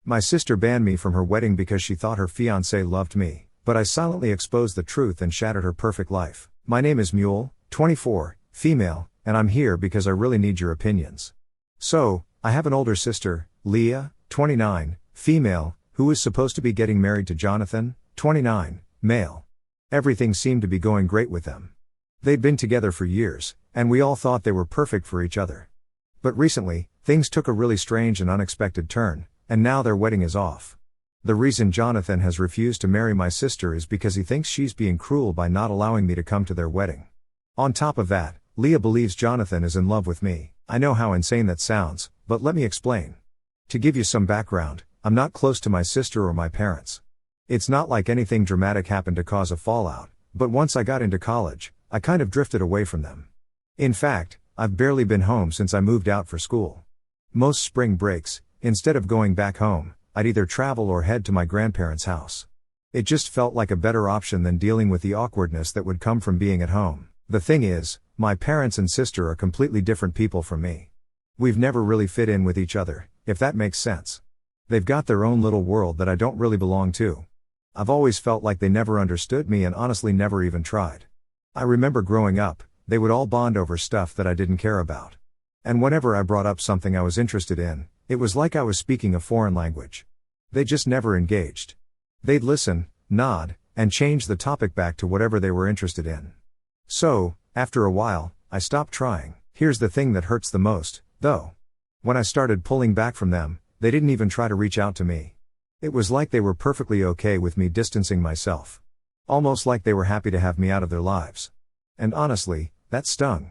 My sister banned me from her wedding because she thought her fiancé loved me, but I silently exposed the truth and shattered her perfect life. My name is Mule, 24, female, and I'm here because I really need your opinions. So, I have an older sister, Leah, 29, female, who is supposed to be getting married to Jonathan, 29, male. Everything seemed to be going great with them. They'd been together for years, and we all thought they were perfect for each other. But recently, things took a really strange and unexpected turn, and now their wedding is off. The reason Jonathan has refused to marry my sister is because he thinks she's being cruel by not allowing me to come to their wedding. On top of that, Leah believes Jonathan is in love with me. I know how insane that sounds, but let me explain. To give you some background, I'm not close to my sister or my parents. It's not like anything dramatic happened to cause a fallout, but once I got into college, I kind of drifted away from them. In fact, I've barely been home since I moved out for school. Most spring breaks, instead of going back home, I'd either travel or head to my grandparents' house. It just felt like a better option than dealing with the awkwardness that would come from being at home. The thing is, my parents and sister are completely different people from me. We've never really fit in with each other, if that makes sense. They've got their own little world that I don't really belong to. I've always felt like they never understood me and honestly never even tried. I remember growing up, they would all bond over stuff that I didn't care about. And whenever I brought up something I was interested in, it was like I was speaking a foreign language. They just never engaged. They'd listen, nod, and change the topic back to whatever they were interested in. So, after a while, I stopped trying. Here's the thing that hurts the most, though. When I started pulling back from them, they didn't even try to reach out to me. It was like they were perfectly okay with me distancing myself. Almost like they were happy to have me out of their lives. And honestly, that stung.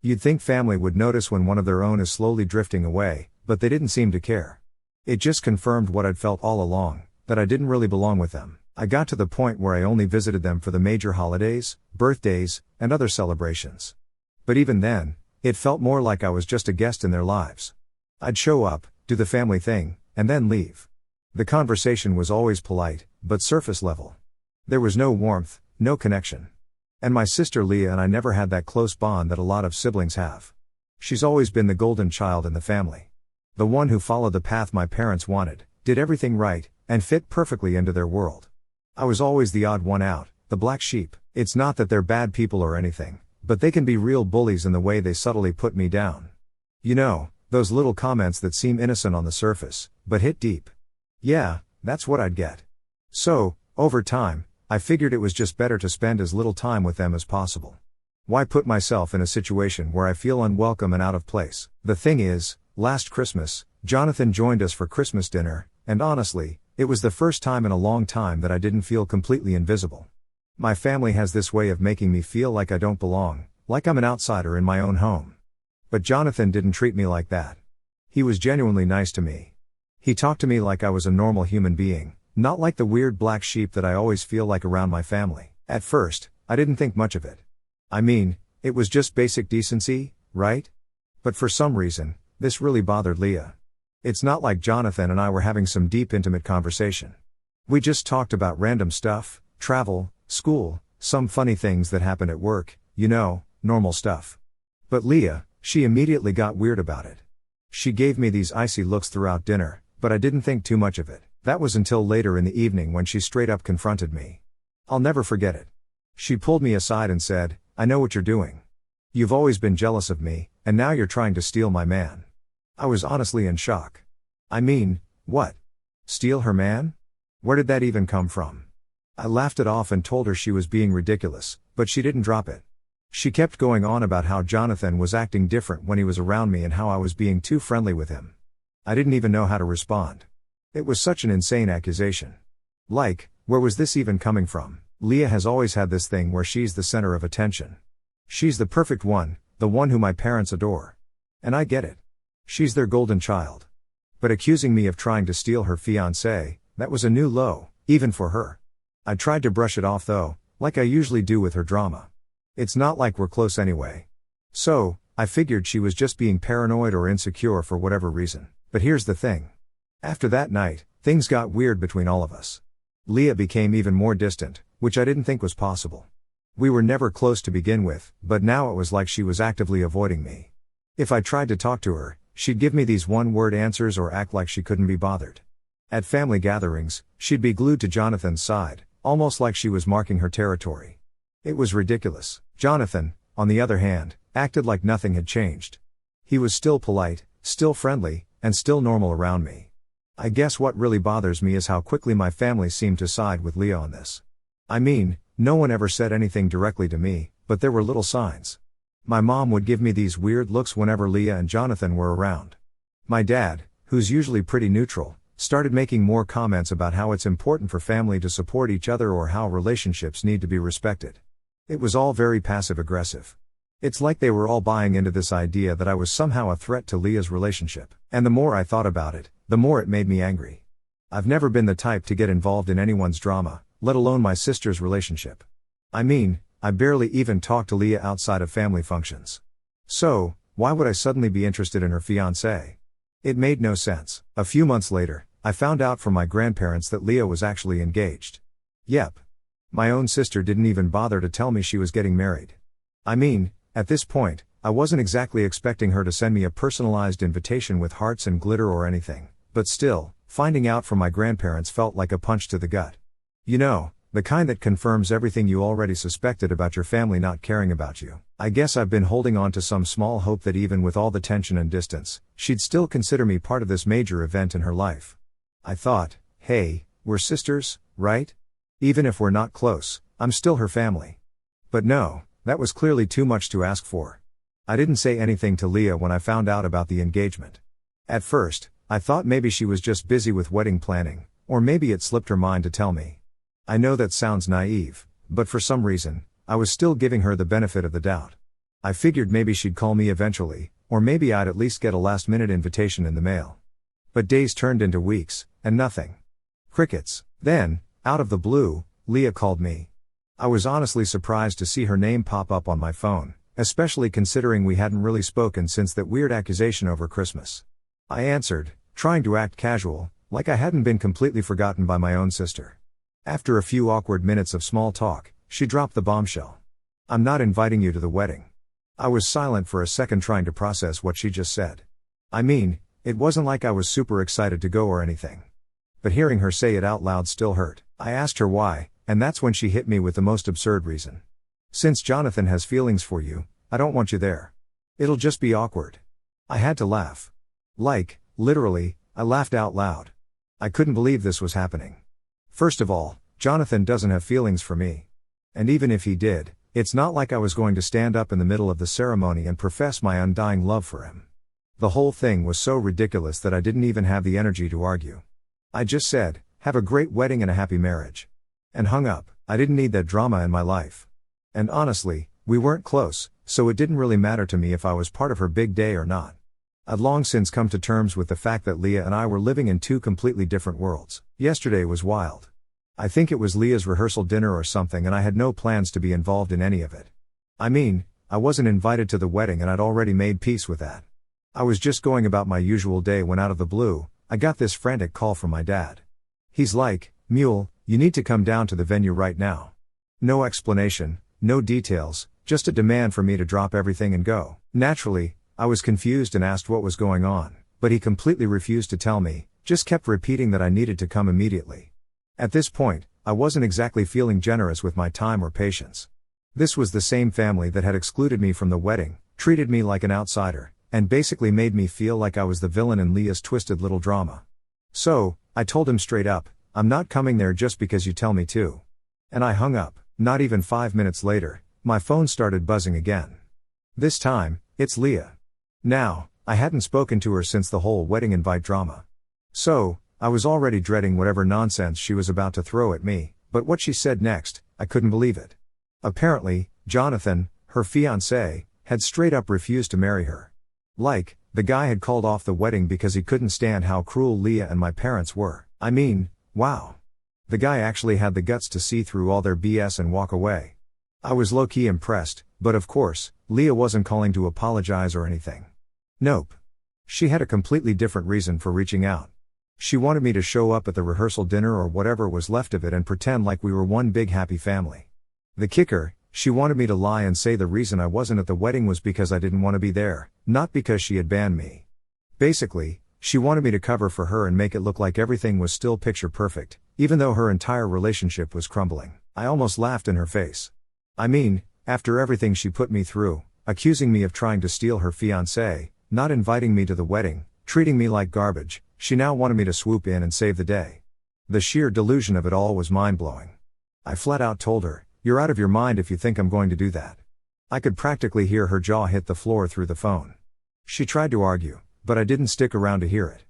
You'd think family would notice when one of their own is slowly drifting away, but they didn't seem to care. It just confirmed what I'd felt all along, that I didn't really belong with them. I got to the point where I only visited them for the major holidays, birthdays, and other celebrations. But even then, it felt more like I was just a guest in their lives. I'd show up, do the family thing, and then leave. The conversation was always polite, but surface level. There was no warmth, no connection. And my sister Leah and I never had that close bond that a lot of siblings have. She's always been the golden child in the family. The one who followed the path my parents wanted, did everything right, and fit perfectly into their world. I was always the odd one out, the black sheep. It's not that they're bad people or anything, but they can be real bullies in the way they subtly put me down. You know, those little comments that seem innocent on the surface, but hit deep. Yeah, that's what I'd get. So, over time, I figured it was just better to spend as little time with them as possible. Why put myself in a situation where I feel unwelcome and out of place? The thing is, last Christmas, Jonathan joined us for Christmas dinner, and honestly, it was the first time in a long time that I didn't feel completely invisible. My family has this way of making me feel like I don't belong, like I'm an outsider in my own home. But Jonathan didn't treat me like that. He was genuinely nice to me. He talked to me like I was a normal human being, not like the weird black sheep that I always feel like around my family. At first, I didn't think much of it. I mean, it was just basic decency, right? But for some reason, this really bothered Leah. It's not like Jonathan and I were having some deep intimate conversation. We just talked about random stuff, travel, school, some funny things that happened at work, you know, normal stuff. But Leah, she immediately got weird about it. She gave me these icy looks throughout dinner, but I didn't think too much of it. That was until later in the evening when she straight up confronted me. I'll never forget it. She pulled me aside and said, "I know what you're doing. You've always been jealous of me, and now you're trying to steal my man." I was honestly in shock. I mean, what? Steal her man? Where did that even come from? I laughed it off and told her she was being ridiculous, but she didn't drop it. She kept going on about how Jonathan was acting different when he was around me and how I was being too friendly with him. I didn't even know how to respond. It was such an insane accusation. Like, where was this even coming from? Leah has always had this thing where she's the center of attention. She's the perfect one, the one who my parents adore. And I get it. She's their golden child. But accusing me of trying to steal her fiancé, that was a new low, even for her. I tried to brush it off though, like I usually do with her drama. It's not like we're close anyway. So, I figured she was just being paranoid or insecure for whatever reason. But here's the thing. After that night, things got weird between all of us. Leah became even more distant, which I didn't think was possible. We were never close to begin with, but now it was like she was actively avoiding me. If I tried to talk to her, she'd give me these one-word answers or act like she couldn't be bothered. At family gatherings, she'd be glued to Jonathan's side, almost like she was marking her territory. It was ridiculous. Jonathan, on the other hand, acted like nothing had changed. He was still polite, still friendly, and still normal around me. I guess what really bothers me is how quickly my family seemed to side with Leah on this. I mean, no one ever said anything directly to me, but there were little signs. My mom would give me these weird looks whenever Leah and Jonathan were around. My dad, who's usually pretty neutral, started making more comments about how it's important for family to support each other or how relationships need to be respected. It was all very passive-aggressive. It's like they were all buying into this idea that I was somehow a threat to Leah's relationship. And the more I thought about it, the more it made me angry. I've never been the type to get involved in anyone's drama, let alone my sister's relationship. I mean, I barely even talk to Leah outside of family functions. So, why would I suddenly be interested in her fiancé? It made no sense. A few months later, I found out from my grandparents that Leah was actually engaged. Yep. My own sister didn't even bother to tell me she was getting married. I mean, at this point, I wasn't exactly expecting her to send me a personalized invitation with hearts and glitter or anything, but still, finding out from my grandparents felt like a punch to the gut. You know, the kind that confirms everything you already suspected about your family not caring about you. I guess I've been holding on to some small hope that even with all the tension and distance, she'd still consider me part of this major event in her life. I thought, hey, we're sisters, right? Even if we're not close, I'm still her family. But no, that was clearly too much to ask for. I didn't say anything to Leah when I found out about the engagement. At first, I thought maybe she was just busy with wedding planning, or maybe it slipped her mind to tell me. I know that sounds naive, but for some reason, I was still giving her the benefit of the doubt. I figured maybe she'd call me eventually, or maybe I'd at least get a last-minute invitation in the mail. But days turned into weeks, and nothing. Crickets. Then, out of the blue, Leah called me. I was honestly surprised to see her name pop up on my phone, especially considering we hadn't really spoken since that weird accusation over Christmas. I answered, trying to act casual, like I hadn't been completely forgotten by my own sister. After a few awkward minutes of small talk, she dropped the bombshell. I'm not inviting you to the wedding. I was silent for a second trying to process what she just said. I mean, it wasn't like I was super excited to go or anything. But hearing her say it out loud still hurt. I asked her why, and that's when she hit me with the most absurd reason. Since Jonathan has feelings for you, I don't want you there. It'll just be awkward. I had to laugh. Like, literally, I laughed out loud. I couldn't believe this was happening. First of all, Jonathan doesn't have feelings for me. And even if he did, it's not like I was going to stand up in the middle of the ceremony and profess my undying love for him. The whole thing was so ridiculous that I didn't even have the energy to argue. I just said, have a great wedding and a happy marriage. And hung up. I didn't need that drama in my life. And honestly, we weren't close, so it didn't really matter to me if I was part of her big day or not. I'd long since come to terms with the fact that Leah and I were living in two completely different worlds. Yesterday was wild. I think it was Leah's rehearsal dinner or something and I had no plans to be involved in any of it. I mean, I wasn't invited to the wedding and I'd already made peace with that. I was just going about my usual day when out of the blue, I got this frantic call from my dad. He's like, Mule, you need to come down to the venue right now. No explanation, no details, just a demand for me to drop everything and go. Naturally, I was confused and asked what was going on, but he completely refused to tell me, just kept repeating that I needed to come immediately. At this point, I wasn't exactly feeling generous with my time or patience. This was the same family that had excluded me from the wedding, treated me like an outsider, and basically made me feel like I was the villain in Leah's twisted little drama. So, I told him straight up, I'm not coming there just because you tell me to. And I hung up. Not even 5 minutes later, my phone started buzzing again. This time, it's Leah. Now, I hadn't spoken to her since the whole wedding invite drama. So, I was already dreading whatever nonsense she was about to throw at me, but what she said next, I couldn't believe it. Apparently, Jonathan, her fiancé, had straight up refused to marry her. Like, the guy had called off the wedding because he couldn't stand how cruel Leah and my parents were. I mean, wow. The guy actually had the guts to see through all their BS and walk away. I was low-key impressed, but of course, Leah wasn't calling to apologize or anything. Nope. She had a completely different reason for reaching out. She wanted me to show up at the rehearsal dinner or whatever was left of it and pretend like we were one big happy family. The kicker, she wanted me to lie and say the reason I wasn't at the wedding was because I didn't want to be there, not because she had banned me. Basically, She wanted me to cover for her and make it look like everything was still picture perfect, even though her entire relationship was crumbling. I almost laughed in her face. I mean, after everything she put me through, accusing me of trying to steal her fiancé, not inviting me to the wedding, treating me like garbage, she now wanted me to swoop in and save the day. The sheer delusion of it all was mind-blowing. I flat out told her, "You're out of your mind if you think I'm going to do that." I could practically hear her jaw hit the floor through the phone. She tried to argue, but I didn't stick around to hear it.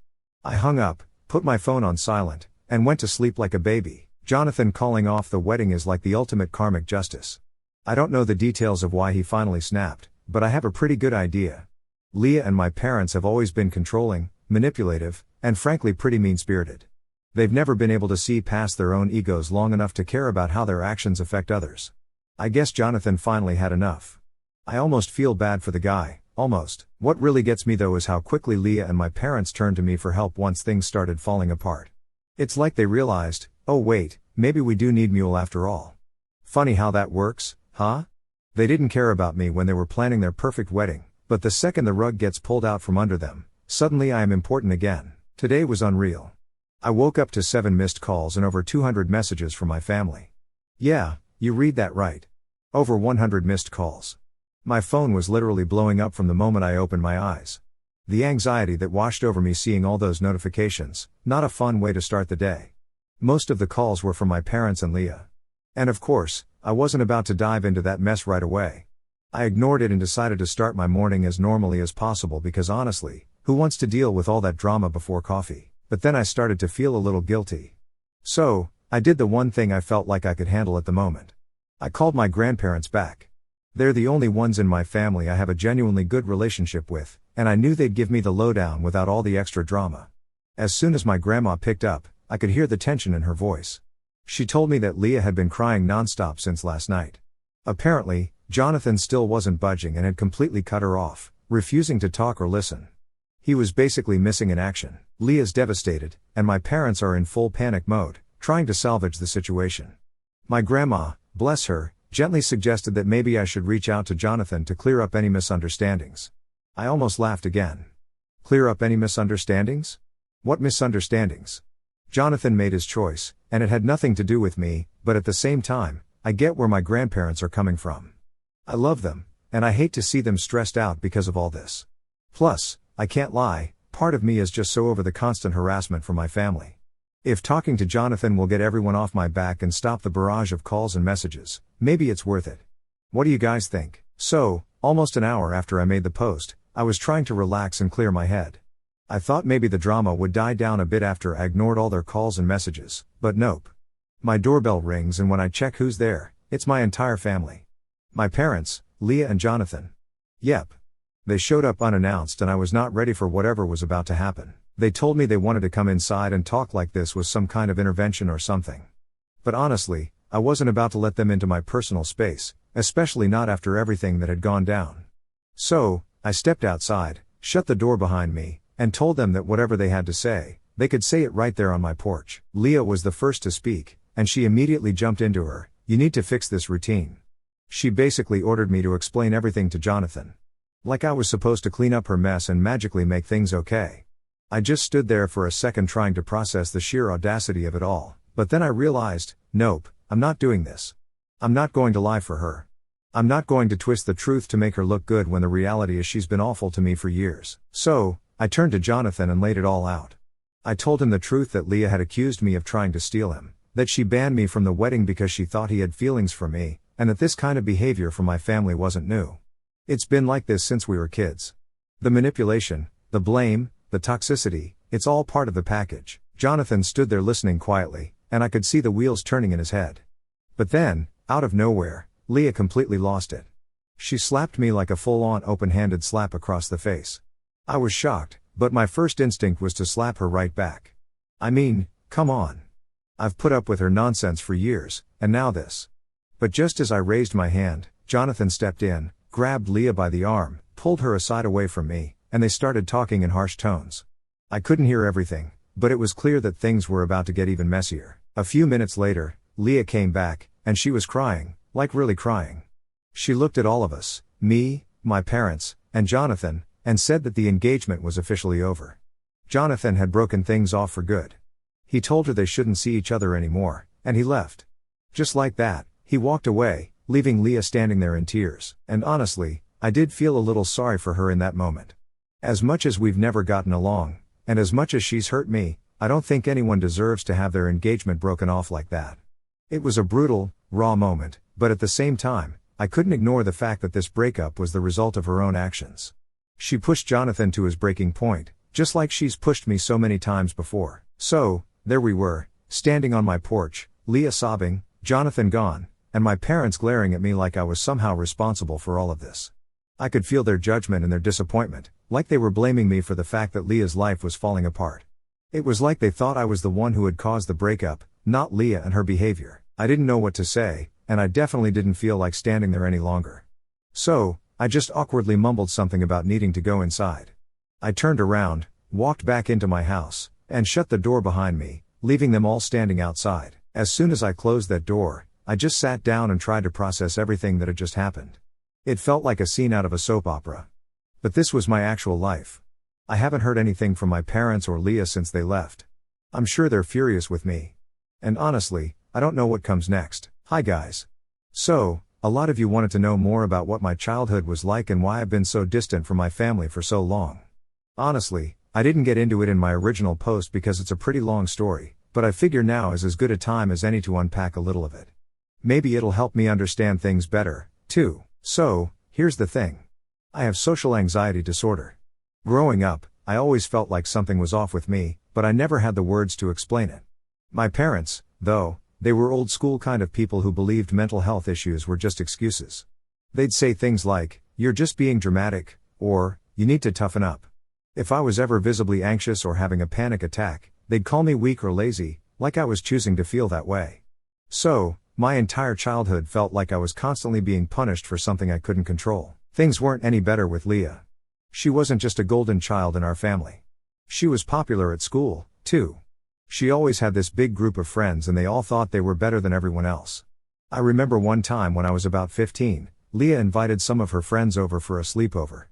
I hung up, put my phone on silent, and went to sleep like a baby. Jonathan calling off the wedding is like the ultimate karmic justice. I don't know the details of why he finally snapped, but I have a pretty good idea. Leah and my parents have always been controlling, manipulative, and frankly pretty mean-spirited. They've never been able to see past their own egos long enough to care about how their actions affect others. I guess Jonathan finally had enough. I almost feel bad for the guy, almost. What really gets me though is how quickly Leah and my parents turned to me for help once things started falling apart. It's like they realized, oh wait, maybe we do need Mule after all. Funny how that works, huh? They didn't care about me when they were planning their perfect wedding, but the second the rug gets pulled out from under them, suddenly I am important again. Today was unreal. I woke up to 7 missed calls and over 200 messages from my family. Yeah, you read that right. Over 100 missed calls. My phone was literally blowing up from the moment I opened my eyes. The anxiety that washed over me seeing all those notifications, not a fun way to start the day. Most of the calls were from my parents and Leah. And of course, I wasn't about to dive into that mess right away. I ignored it and decided to start my morning as normally as possible because honestly, who wants to deal with all that drama before coffee? But then I started to feel a little guilty. So, I did the one thing I felt like I could handle at the moment. I called my grandparents back. They're the only ones in my family I have a genuinely good relationship with, and I knew they'd give me the lowdown without all the extra drama. As soon as my grandma picked up, I could hear the tension in her voice. She told me that Leah had been crying nonstop since last night. Apparently, Jonathan still wasn't budging and had completely cut her off, refusing to talk or listen. He was basically missing in action. Leah's devastated, and my parents are in full panic mode, trying to salvage the situation. My grandma, bless her, gently suggested that maybe I should reach out to Jonathan to clear up any misunderstandings. I almost laughed again. Clear up any misunderstandings? What misunderstandings? Jonathan made his choice, and it had nothing to do with me, but at the same time, I get where my grandparents are coming from. I love them, and I hate to see them stressed out because of all this. Plus, I can't lie, part of me is just so over the constant harassment from my family. If talking to Jonathan will get everyone off my back and stop the barrage of calls and messages, maybe it's worth it. What do you guys think? So, almost an hour after I made the post, I was trying to relax and clear my head. I thought maybe the drama would die down a bit after I ignored all their calls and messages, but nope. My doorbell rings and when I check who's there, it's my entire family. My parents, Leah and Jonathan. Yep. They showed up unannounced and I was not ready for whatever was about to happen. They told me they wanted to come inside and talk like this was some kind of intervention or something. But honestly, I wasn't about to let them into my personal space, especially not after everything that had gone down. So, I stepped outside, shut the door behind me, and told them that whatever they had to say, they could say it right there on my porch. Leah was the first to speak, and she immediately jumped into her, "You need to fix this routine." She basically ordered me to explain everything to Jonathan. Like I was supposed to clean up her mess and magically make things okay. I just stood there for a second trying to process the sheer audacity of it all, but then I realized, nope, I'm not doing this. I'm not going to lie for her. I'm not going to twist the truth to make her look good when the reality is she's been awful to me for years. So, I turned to Jonathan and laid it all out. I told him the truth that Leah had accused me of trying to steal him, that she banned me from the wedding because she thought he had feelings for me, and that this kind of behavior from my family wasn't new. It's been like this since we were kids. The manipulation, the blame, the toxicity, it's all part of the package. Jonathan stood there listening quietly, and I could see the wheels turning in his head. But then, out of nowhere, Leah completely lost it. She slapped me like a full-on open-handed slap across the face. I was shocked, but my first instinct was to slap her right back. I mean, come on. I've put up with her nonsense for years, and now this. But just as I raised my hand, Jonathan stepped in, grabbed Leah by the arm, pulled her aside away from me, and they started talking in harsh tones. I couldn't hear everything, but it was clear that things were about to get even messier. A few minutes later, Leah came back, and she was crying, like really crying. She looked at all of us, me, my parents, and Jonathan, and said that the engagement was officially over. Jonathan had broken things off for good. He told her they shouldn't see each other anymore, and he left. Just like that, he walked away, leaving Leah standing there in tears, and honestly, I did feel a little sorry for her in that moment. As much as we've never gotten along, and as much as she's hurt me, I don't think anyone deserves to have their engagement broken off like that. It was a brutal, raw moment, but at the same time, I couldn't ignore the fact that this breakup was the result of her own actions. She pushed Jonathan to his breaking point, just like she's pushed me so many times before. So, there we were, standing on my porch, Leah sobbing, Jonathan gone, and my parents glaring at me like I was somehow responsible for all of this. I could feel their judgment and their disappointment, like they were blaming me for the fact that Leah's life was falling apart. It was like they thought I was the one who had caused the breakup, not Leah and her behavior. I didn't know what to say, and I definitely didn't feel like standing there any longer. So, I just awkwardly mumbled something about needing to go inside. I turned around, walked back into my house, and shut the door behind me, leaving them all standing outside. As soon as I closed that door, I just sat down and tried to process everything that had just happened. It felt like a scene out of a soap opera. But this was my actual life. I haven't heard anything from my parents or Leah since they left. I'm sure they're furious with me. And honestly, I don't know what comes next. Hi guys. So, a lot of you wanted to know more about what my childhood was like and why I've been so distant from my family for so long. Honestly, I didn't get into it in my original post because it's a pretty long story, but I figure now is as good a time as any to unpack a little of it. Maybe it'll help me understand things better, too. So, here's the thing. I have social anxiety disorder. Growing up, I always felt like something was off with me, but I never had the words to explain it. My parents, though, they were old school kind of people who believed mental health issues were just excuses. They'd say things like, "You're just being dramatic," or, "You need to toughen up." If I was ever visibly anxious or having a panic attack, they'd call me weak or lazy, like I was choosing to feel that way. So, my entire childhood felt like I was constantly being punished for something I couldn't control. Things weren't any better with Leah. She wasn't just a golden child in our family. She was popular at school, too. She always had this big group of friends and they all thought they were better than everyone else. I remember one time when I was about 15, Leah invited some of her friends over for a sleepover.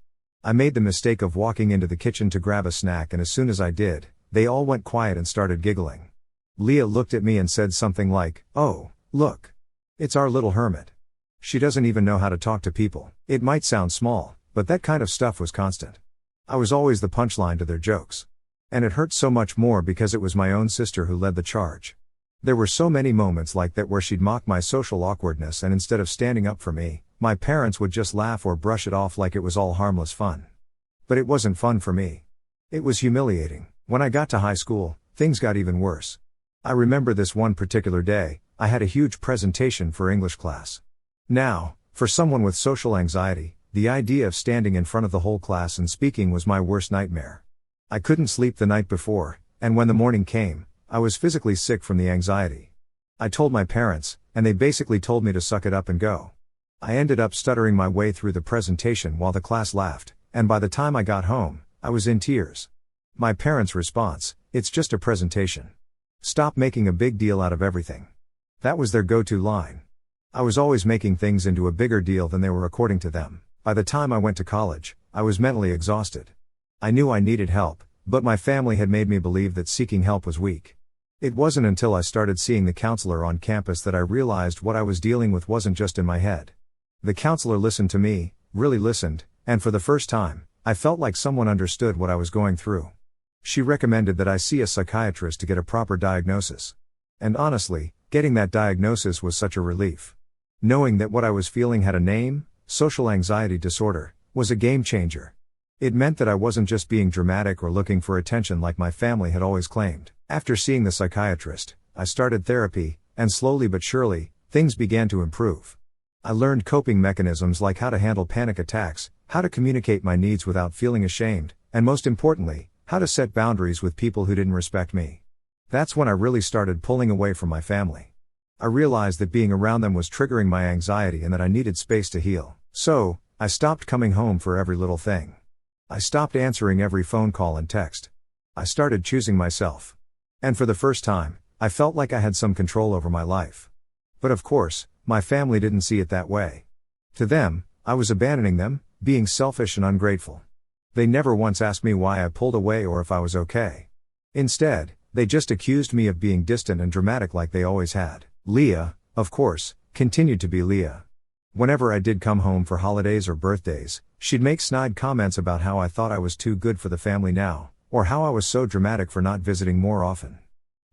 I made the mistake of walking into the kitchen to grab a snack, and as soon as I did, they all went quiet and started giggling. Leah looked at me and said something like, "Oh, look. It's our little hermit. She doesn't even know how to talk to people." It might sound small, but that kind of stuff was constant. I was always the punchline to their jokes. And it hurt so much more because it was my own sister who led the charge. There were so many moments like that where she'd mock my social awkwardness, and instead of standing up for me, my parents would just laugh or brush it off like it was all harmless fun. But it wasn't fun for me. It was humiliating. When I got to high school, things got even worse. I remember this one particular day, I had a huge presentation for English class. Now, for someone with social anxiety, the idea of standing in front of the whole class and speaking was my worst nightmare. I couldn't sleep the night before, and when the morning came, I was physically sick from the anxiety. I told my parents, and they basically told me to suck it up and go. I ended up stuttering my way through the presentation while the class laughed, and by the time I got home, I was in tears. My parents' response, "It's just a presentation. Stop making a big deal out of everything." That was their go-to line. I was always making things into a bigger deal than they were according to them. By the time I went to college, I was mentally exhausted. I knew I needed help, but my family had made me believe that seeking help was weak. It wasn't until I started seeing the counselor on campus that I realized what I was dealing with wasn't just in my head. The counselor listened to me, really listened, and for the first time, I felt like someone understood what I was going through. She recommended that I see a psychiatrist to get a proper diagnosis. And honestly, getting that diagnosis was such a relief. Knowing that what I was feeling had a name, social anxiety disorder, was a game changer. It meant that I wasn't just being dramatic or looking for attention like my family had always claimed. After seeing the psychiatrist, I started therapy, and slowly but surely, things began to improve. I learned coping mechanisms like how to handle panic attacks, how to communicate my needs without feeling ashamed, and most importantly, how to set boundaries with people who didn't respect me. That's when I really started pulling away from my family. I realized that being around them was triggering my anxiety and that I needed space to heal. So, I stopped coming home for every little thing. I stopped answering every phone call and text. I started choosing myself. And for the first time, I felt like I had some control over my life. But of course, my family didn't see it that way. To them, I was abandoning them, being selfish and ungrateful. They never once asked me why I pulled away or if I was okay. Instead, they just accused me of being distant and dramatic like they always had. Leah, of course, continued to be Leah. Whenever I did come home for holidays or birthdays, she'd make snide comments about how I thought I was too good for the family now, or how I was so dramatic for not visiting more often.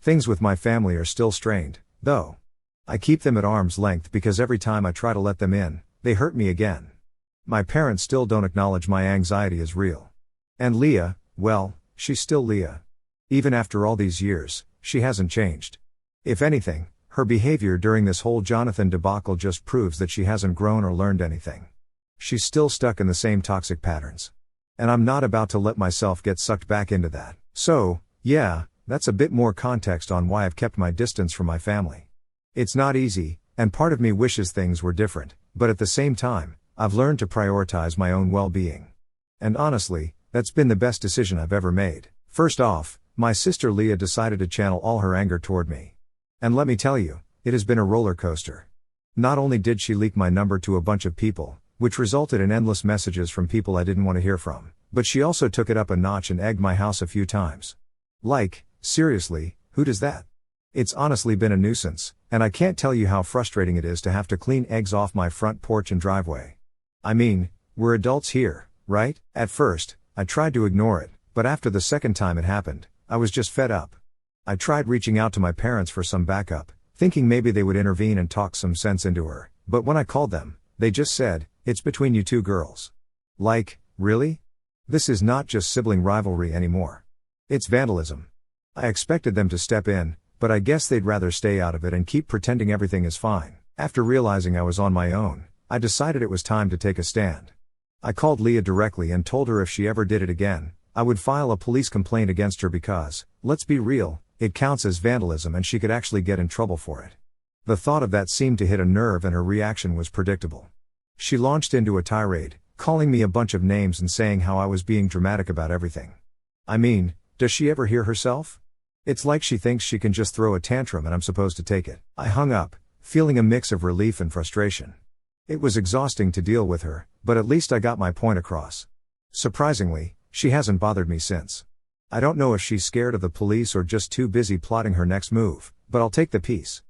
Things with my family are still strained, though. I keep them at arm's length because every time I try to let them in, they hurt me again. My parents still don't acknowledge my anxiety is real. And Leah, well, she's still Leah. Even after all these years, she hasn't changed. If anything, her behavior during this whole Jonathan debacle just proves that she hasn't grown or learned anything. She's still stuck in the same toxic patterns. And I'm not about to let myself get sucked back into that. So, yeah, that's a bit more context on why I've kept my distance from my family. It's not easy, and part of me wishes things were different, but at the same time, I've learned to prioritize my own well-being. And honestly, that's been the best decision I've ever made. First off, my sister Leah decided to channel all her anger toward me. And let me tell you, it has been a roller coaster. Not only did she leak my number to a bunch of people, which resulted in endless messages from people I didn't want to hear from, but she also took it up a notch and egged my house a few times. Like, seriously, who does that? It's honestly been a nuisance, and I can't tell you how frustrating it is to have to clean eggs off my front porch and driveway. I mean, we're adults here, right? At first, I tried to ignore it, but after the second time it happened, I was just fed up. I tried reaching out to my parents for some backup, thinking maybe they would intervene and talk some sense into her, but when I called them, they just said, "It's between you two girls." Like, really? This is not just sibling rivalry anymore. It's vandalism. I expected them to step in, but I guess they'd rather stay out of it and keep pretending everything is fine. After realizing I was on my own, I decided it was time to take a stand. I called Leah directly and told her if she ever did it again, I would file a police complaint against her because, let's be real, it counts as vandalism and she could actually get in trouble for it. The thought of that seemed to hit a nerve and her reaction was predictable. She launched into a tirade, calling me a bunch of names and saying how I was being dramatic about everything. I mean, does she ever hear herself? It's like she thinks she can just throw a tantrum and I'm supposed to take it. I hung up, feeling a mix of relief and frustration. It was exhausting to deal with her, but at least I got my point across. Surprisingly, she hasn't bothered me since. I don't know if she's scared of the police or just too busy plotting her next move, but I'll take the peace.